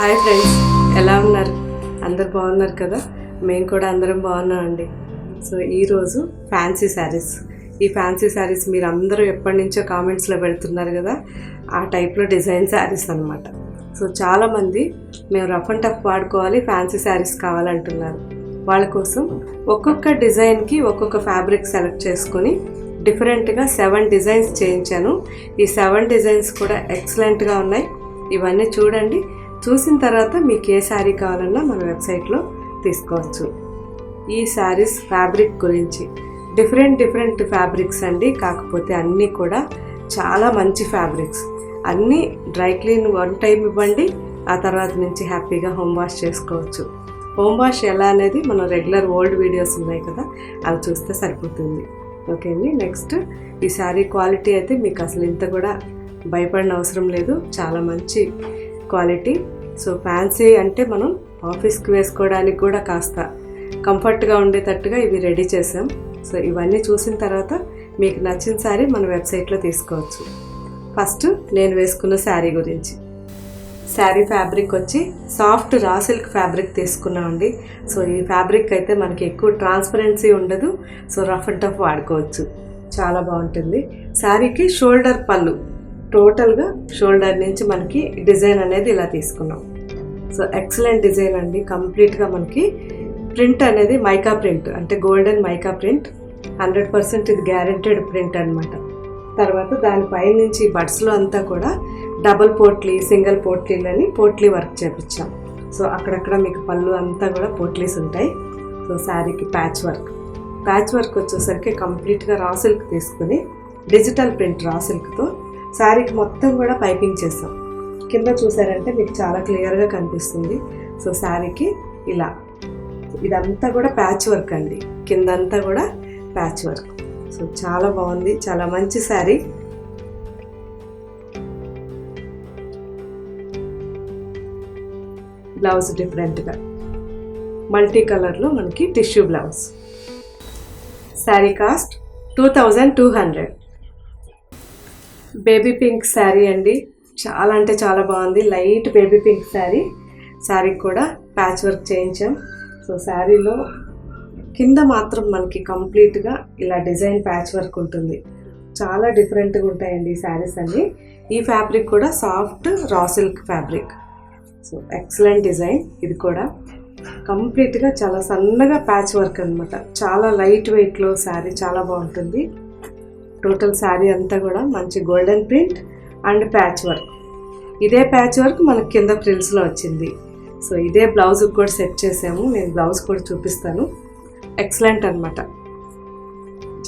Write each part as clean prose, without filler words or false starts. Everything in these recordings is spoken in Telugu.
హాయ్ ఫ్రెండ్స్, ఎలా ఉన్నారు? అందరు బాగున్నారు కదా? మేము కూడా అందరం బాగున్నామండి. సో ఈరోజు ఫ్యాన్సీ శారీస్, ఈ ఫ్యాన్సీ శారీస్ మీరు అందరూ ఎప్పటి నుంచో కామెంట్స్లో పెడుతున్నారు కదా, ఆ టైప్లో డిజైన్ శారీస్ అనమాట. సో చాలామంది మేము రఫ్ అండ్ టఫ్ వాడుకోవాలి, ఫ్యాన్సీ శారీస్ కావాలంటున్నారు. వాళ్ళ కోసం ఒక్కొక్క డిజైన్కి ఒక్కొక్క ఫ్యాబ్రిక్ సెలెక్ట్ చేసుకొని డిఫరెంట్గా 7 డిజైన్స్ చేయించాను. ఈ 7 డిజైన్స్ కూడా ఎక్సలెంట్గా ఉన్నాయి. ఇవన్నీ చూడండి. చూసిన తర్వాత మీకు ఏ శారీ కావాలన్నా మన వెబ్సైట్లో తీసుకోవచ్చు. ఈ శారీస్ ఫ్యాబ్రిక్ గురించి డిఫరెంట్ ఫ్యాబ్రిక్స్ అండి, కాకపోతే అన్నీ కూడా చాలా మంచి ఫ్యాబ్రిక్స్. అన్నీ డ్రై క్లీన్ 1 టైం ఇవ్వండి, ఆ తర్వాత నుంచి హ్యాపీగా హోమ్ వాష్ చేసుకోవచ్చు. హోమ్ వాష్ ఎలా అనేది మన రెగ్యులర్ ఓల్డ్ వీడియోస్ ఉన్నాయి కదా, అవి చూస్తే సరిపోతుంది. ఓకే అండి. నెక్స్ట్ ఈ శారీ క్వాలిటీ అయితే మీకు అసలు ఇంత కూడా భయపడిన అవసరం లేదు, చాలా మంచి క్వాలిటీ. సో ఫ్యాన్సీ అంటే మనం ఆఫీస్కి వేసుకోవడానికి కూడా కాస్త కంఫర్ట్గా ఉండేటట్టుగా ఇవి రెడీ చేసాం. సో ఇవన్నీ చూసిన తర్వాత మీకు నచ్చిన శారీ మన వెబ్సైట్లో తీసుకోవచ్చు. ఫస్ట్ నేను వేసుకున్న శారీ గురించి. శారీ ఫ్యాబ్రిక్ వచ్చి సాఫ్ట్ రా సిల్క్ ఫ్యాబ్రిక్ తీసుకున్నామండి. సో ఈ ఫ్యాబ్రిక్ అయితే మనకి ఎక్కువ ట్రాన్స్పరెన్సీ ఉండదు. సో రఫ్ అండ్ టఫ్ వాడుకోవచ్చు, చాలా బాగుంటుంది. శారీకి షోల్డర్ పళ్ళు, టోటల్గా షోల్డర్ నుంచి మనకి డిజైన్ అనేది ఇలా తీసుకున్నాం. సో ఎక్సలెంట్ డిజైన్ అండి. కంప్లీట్గా మనకి ప్రింట్ అనేది మైకా ప్రింట్, అంటే గోల్డెన్ మైకా ప్రింట్, 100% ఇది గ్యారెంటెడ్ ప్రింట్ అనమాట. తర్వాత దానిపై నుంచి బడ్స్లో అంతా కూడా డబుల్ పోట్లీ, సింగిల్ పోట్లీలని పోట్లీ వర్క్ చేపించాం. సో అక్కడక్కడ మీకు పళ్ళు అంతా కూడా పోట్లీస్ ఉంటాయి. సో శారీకి ప్యాచ్ వర్క్ వచ్చేసరికి కంప్లీట్గా రా సిల్క్ తీసుకుని డిజిటల్ ప్రింట్ రా సిల్క్తో శారీకి మొత్తం కూడా పైపింగ్ చేసాం. కింద చూసారంటే మీకు చాలా క్లియర్గా కనిపిస్తుంది. సో శారీకి ఇలా ఇదంతా కూడా ప్యాచ్ వర్క్ అండి, కిందంతా కూడా ప్యాచ్ వర్క్. సో చాలా బాగుంది, చాలా మంచి శారీ. బ్లౌజ్ డిఫరెంట్గా మల్టీ కలర్లో మనకి tissue blouse. Sari cost 2200. Baby pink sari అండి, చాలా అంటే చాలా బాగుంది. Light baby pink sari. శారీకి కూడా ప్యాచ్ వర్క్ చేయించాం. సో శారీలో కింద మాత్రం మనకి కంప్లీట్గా ఇలా డిజైన్ ప్యాచ్ వర్క్ ఉంటుంది. చాలా డిఫరెంట్గా ఉంటాయండి ఈ శారీస్ అన్నీ. ఈ ఫ్యాబ్రిక్ కూడా soft raw silk fabric. So excellent design. ఇది కూడా కంప్లీట్గా చాలా సన్నగా ప్యాచ్ వర్క్ అనమాట. చాలా లైట్ వెయిట్లో శారీ చాలా బాగుంటుంది. టోటల్ శారీ అంతా కూడా మంచి golden print and patch work. ఇదే ప్యాచ్ వర్క్ మనకి కింద ఫ్రిల్స్లో వచ్చింది. సో ఇదే బ్లౌజ్కి కూడా సెట్ చేసాము. నేను బ్లౌజ్ కూడా చూపిస్తాను. ఎక్సలెంట్ అనమాట,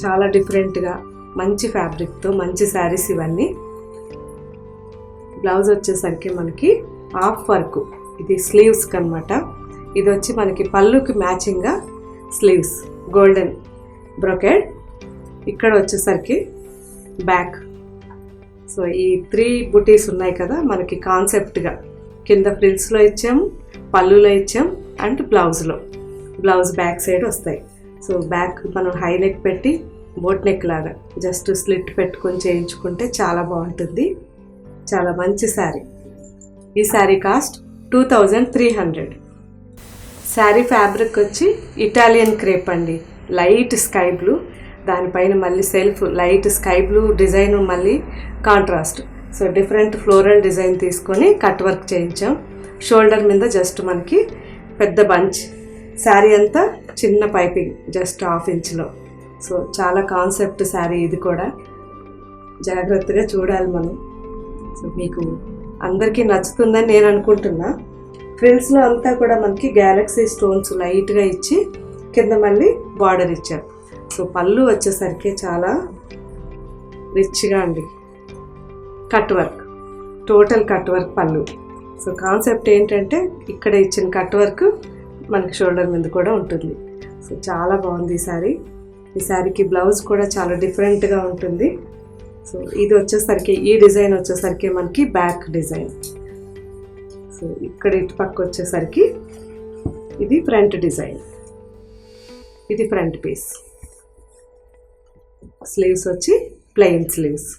చాలా డిఫరెంట్గా మంచి ఫ్యాబ్రిక్తో మంచి శారీస్ ఇవన్నీ. బ్లౌజ్ వచ్చేసరికి మనకి హాఫ్ వర్క్, ఇది స్లీవ్స్కి అనమాట. ఇది వచ్చి మనకి పళ్ళుకి మ్యాచింగ్గా స్లీవ్స్ గోల్డెన్ బ్రొకెడ్. ఇక్కడ వచ్చేసరికి బ్యాక్. సో ఈ 3 బుటీస్ ఉన్నాయి కదా మనకి కాన్సెప్ట్గా, కింద ఫ్రిల్స్లో ఇచ్చాము, పళ్ళులో ఇచ్చాం, అండ్ బ్లౌజ్ బ్యాక్ సైడ్ వస్తాయి. సో బ్యాక్ మనం హై నెక్ పెట్టి బోట్ నెక్ లాగా జస్ట్ స్లిట్ పెట్టుకొని చేయించుకుంటే చాలా బాగుంటుంది. చాలా మంచి శారీ. ఈ శారీ కాస్ట్ 2300. శారీ ఫ్యాబ్రిక్ వచ్చి ఇటాలియన్ క్రేప్ అండి, లైట్ స్కై బ్లూ. దానిపైన మళ్ళీ self light sky blue design, మళ్ళీ contrast. So different floral design తీసుకొని కట్ వర్క్ చేయించాం. షోల్డర్ మీద జస్ట్ మనకి పెద్ద బంచ్. శారీ అంతా చిన్న పైపింగ్ జస్ట్ 1/2 ఇంచ్లో. సో చాలా కాన్సెప్ట్ శారీ. ఇది కూడా జాగ్రత్తగా చూడాలి మనం. సో మీకు అందరికీ నచ్చుతుందని నేను అనుకుంటున్నా. ఫ్రిల్స్లో అంతా కూడా మనకి గ్యాలక్సీ స్టోన్స్ లైట్గా ఇచ్చి కింద మళ్ళీ బార్డర్ ఇచ్చారు. సో పళ్ళు వచ్చేసరికి చాలా రిచ్గా అండి, cut work, total cut work పళ్ళు. సో కాన్సెప్ట్ ఏంటంటే ఇక్కడ ఇచ్చిన కట్ వర్క్ మనకి షోల్డర్ మీద కూడా ఉంటుంది. సో చాలా బాగుంది ఈ శారీ. ఈ శారీకి బ్లౌజ్ కూడా చాలా డిఫరెంట్గా ఉంటుంది. సో ఇది వచ్చేసరికి, ఈ డిజైన్ వచ్చేసరికి మనకి బ్యాక్ డిజైన్. సో ఇక్కడ ఇటు పక్క వచ్చేసరికి ఇది ఫ్రంట్ డిజైన్, ఇది ఫ్రంట్ పీస్. స్లీవ్స్ వచ్చి ప్లెయిన్ స్లీవ్స్,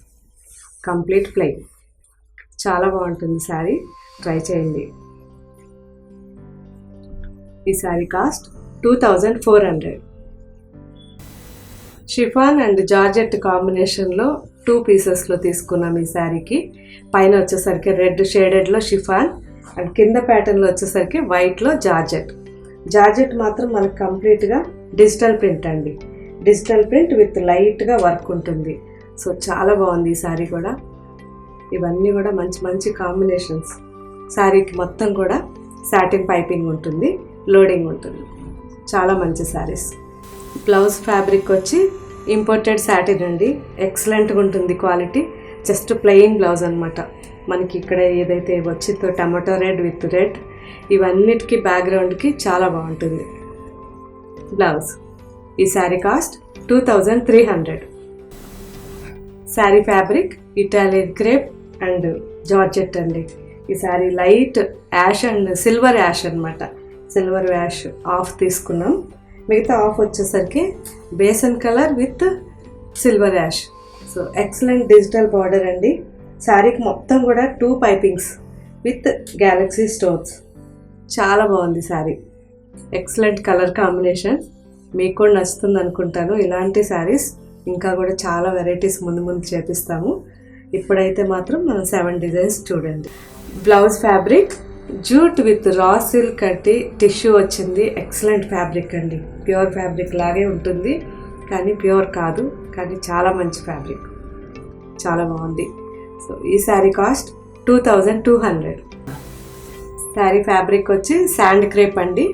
కంప్లీట్ ప్లెయిన్. చాలా బాగుంటుంది శారీ, ట్రై చేయండి. ఈ sari cost 2400. Chiffon and georgette కాంబినేషన్లో 2 పీసెస్లో తీసుకున్నాం ఈ శారీకి. పైన వచ్చేసరికి రెడ్ షేడెడ్లో షిఫాన్ అండ్ కింద ప్యాటర్న్లో వచ్చేసరికి వైట్లో జార్జెట్. జార్జెట్ మాత్రం మనకు కంప్లీట్గా డిజిటల్ ప్రింట్ అండి. డిజిటల్ ప్రింట్ విత్ లైట్గా వర్క్ ఉంటుంది. సో చాలా బాగుంది ఈ శారీ కూడా. ఇవన్నీ కూడా మంచి మంచి కాంబినేషన్స్. శారీకి మొత్తం కూడా సాటిన్ పైపింగ్ ఉంటుంది, లోడింగ్ ఉంటుంది. చాలా మంచి శారీస్. బ్లౌజ్ ఫ్యాబ్రిక్ వచ్చి ఇంపోర్టెడ్ సాటిన్ అండి. ఎక్సలెంట్గా ఉంటుంది క్వాలిటీ. జస్ట్ ప్లెయిన్ బ్లౌజ్ అనమాట. మనకి ఇక్కడ ఏదైతే వచ్చిందో టమాటో రెడ్ విత్ రెడ్, ఇవన్నిటికీ బ్యాక్గ్రౌండ్కి చాలా బాగుంటుంది బ్లౌజ్. ఈ sari cost 2300. Sari fabric Italian crepe and georgette అండి. ఈ sari light ash and silver ash అనమాట. సిల్వర్ యాష్ ఆఫ్ తీసుకున్నాం. మిగతా ఆఫ్ వచ్చేసరికి besan colour with silver ash. So excellent digital border అండి. శారీకి మొత్తం కూడా 2 పైపింగ్స్ విత్ గ్యాలక్సీ స్టోన్స్. చాలా బాగుంది శారీ. Excellent colour combination. మీకు కూడా నచ్చుతుంది అనుకుంటాను. ఇలాంటి శారీస్ ఇంకా కూడా చాలా వెరైటీస్ ముందు ముందు చేపిస్తాము. ఇప్పుడైతే మాత్రం మనం 7 డిజైన్స్ చూడండి. Blouse fabric jute with raw silk అంటే టిష్యూ వచ్చింది. ఎక్సలెంట్ ఫ్యాబ్రిక్ అండి. ప్యూర్ ఫ్యాబ్రిక్ లాగే ఉంటుంది కానీ ప్యూర్ కాదు, కానీ చాలా మంచి ఫ్యాబ్రిక్. చాలా బాగుంది. సో ఈ శారీ కాస్ట్ 2200. శారీ ఫ్యాబ్రిక్ వచ్చి శాండ్ క్రేప్ అండి.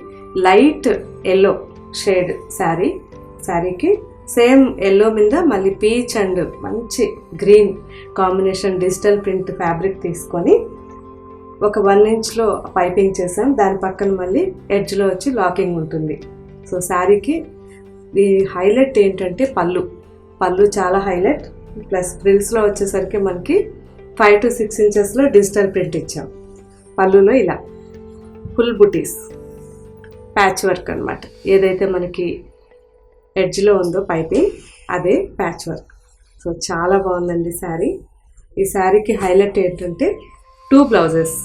Light yellow shade sari. శారీకి సేమ్ ఎల్లో మీద మళ్ళీ పీచ్ అండ్ మంచి green combination digital print fabric తీసుకొని ఒక 1 ఇంచ్లో పైపింగ్ చేసాం. దాని పక్కన మళ్ళీ ఎడ్జ్లో వచ్చి లాకింగ్ ఉంటుంది. సో శారీకి ఈ హైలైట్ ఏంటంటే పళ్ళు చాలా హైలైట్. ప్లస్ ఫ్రిల్స్లో వచ్చేసరికి మనకి 5 to 6 ఇంచెస్లో డిజిటల్ ప్రింట్ ఇచ్చాం. పళ్ళులో ఇలా ఫుల్ బుటీస్ ప్యాచ్ వర్క్ అనమాట. ఏదైతే మనకి ఎడ్జ్లో ఉందో పైపింగ్ అదే ప్యాచ్ వర్క్. సో చాలా బాగుందండి శారీ. ఈ శారీకి హైలైట్ ఏంటంటే 2 బ్లౌజెస్.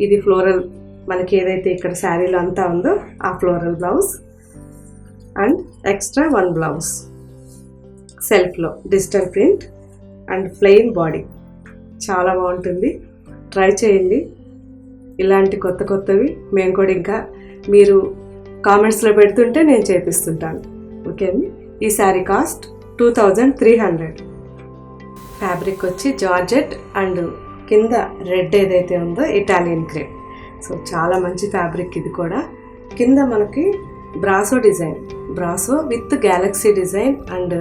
ఇది ఫ్లోరల్, మనకి ఏదైతే ఇక్కడ శారీలో అంతా ఉందో ఆ floral blouse and extra 1 blouse సెల్ఫ్లో digital print and plain body. చాలా బాగుంటుంది. ట్రై చేయండి. ఇలాంటి కొత్త కొత్తవి మేము కూడా ఇంకా మీరు కామెంట్స్లో పెడుతుంటే నేను చేపిస్తుంటాను. ఓకే అండి. ఈ శారీ కాస్ట్ 2300. ఫ్యాబ్రిక్ వచ్చి జార్జెట్ అండ్ కింద రెడ్ ఏదైతే ఉందో ఇటాలియన్ క్రేప్. సో చాలా మంచి ఫ్యాబ్రిక్ ఇది కూడా. కింద మనకి brasso design, brasso with Galaxy design and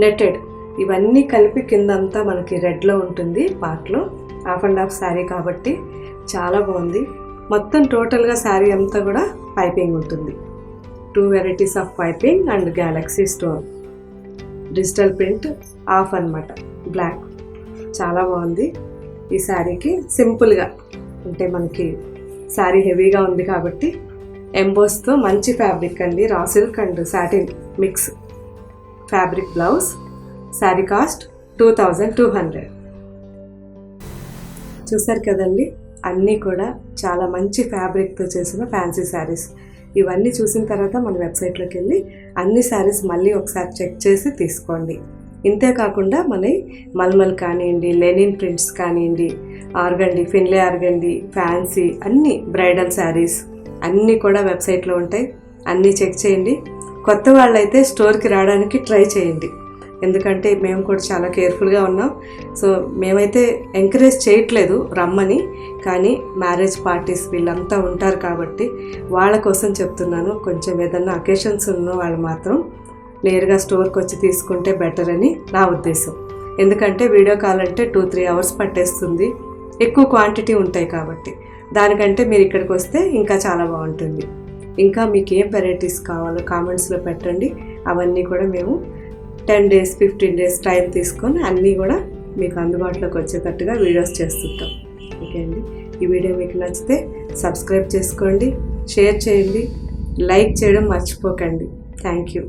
netted ఇవన్నీ కలిపి కింద అంతా మనకి రెడ్లో ఉంటుంది. పార్ట్లో 1/2 శారీ కాబట్టి చాలా బాగుంది. మొత్తం టోటల్గా శారీ అంతా కూడా పైపింగ్ ఉంటుంది. 2 varieties of piping and Galaxy stone digital print of అనమాట, బ్లాక్. చాలా బాగుంది. ఈ శారీకి సింపుల్గా అంటే మనకి శారీ హెవీగా ఉంది కాబట్టి ఎంబోస్తో మంచి ఫ్యాబ్రిక్ అండి. Raw silk and satin mix fabric blouse. Sari cost 2200. చూసారు కదండి, అన్నీ కూడా చాలా మంచి ఫ్యాబ్రిక్తో చేసిన ఫ్యాన్సీ శారీస్. ఇవన్నీ చూసిన తర్వాత మన వెబ్సైట్లోకి వెళ్ళి అన్ని శారీస్ మళ్ళీ ఒకసారి చెక్ చేసి తీసుకోండి. ఇంతే కాకుండా మన మల్మల్ కానివ్వండి, లెనిన్ ప్రింట్స్ కానివ్వండి, ఆర్గండి, ఫిన్లే ఆర్గండి, ఫ్యాన్సీ అన్ని బ్రైడల్ శారీస్ అన్నీ కూడా వెబ్సైట్లో ఉంటాయి. అన్నీ చెక్ చేయండి. కొత్త వాళ్ళైతే స్టోర్కి రావడానికి ట్రై చేయండి. ఎందుకంటే మేము కూడా చాలా కేర్ఫుల్గా ఉన్నాం. సో మేమైతే ఎంకరేజ్ చేయట్లేదు రమ్మని, కానీ మ్యారేజ్ పార్టీస్ వీళ్ళంతా ఉంటారు కాబట్టి వాళ్ళ కోసం చెప్తున్నాను. కొంచెం ఏదన్నా అకేషన్స్ ఉన్న వాళ్ళు మాత్రం నేరుగా స్టోర్కి వచ్చి తీసుకుంటే బెటర్ అని నా ఉద్దేశం. ఎందుకంటే వీడియో కాల్ అంటే 2-3 అవర్స్ పట్టేస్తుంది, ఎక్కువ క్వాంటిటీ ఉంటాయి కాబట్టి. దానికంటే మీరు ఇక్కడికి వస్తే ఇంకా చాలా బాగుంటుంది. ఇంకా మీకు ఏం వెరైటీస్ కావాలో కామెంట్స్లో పెట్టండి. అవన్నీ కూడా మేము 10 days 15 days టైం తీసుకొని అన్నీ కూడా మీకు అందుబాటులోకి వచ్చేటట్టుగా వీడియోస్ చేస్తుంటాం. ఓకే అండి. ఈ వీడియో మీకు నచ్చితే సబ్స్క్రైబ్ చేసుకోండి, షేర్ చేయండి, లైక్ చేయడం మర్చిపోకండి. Thank you.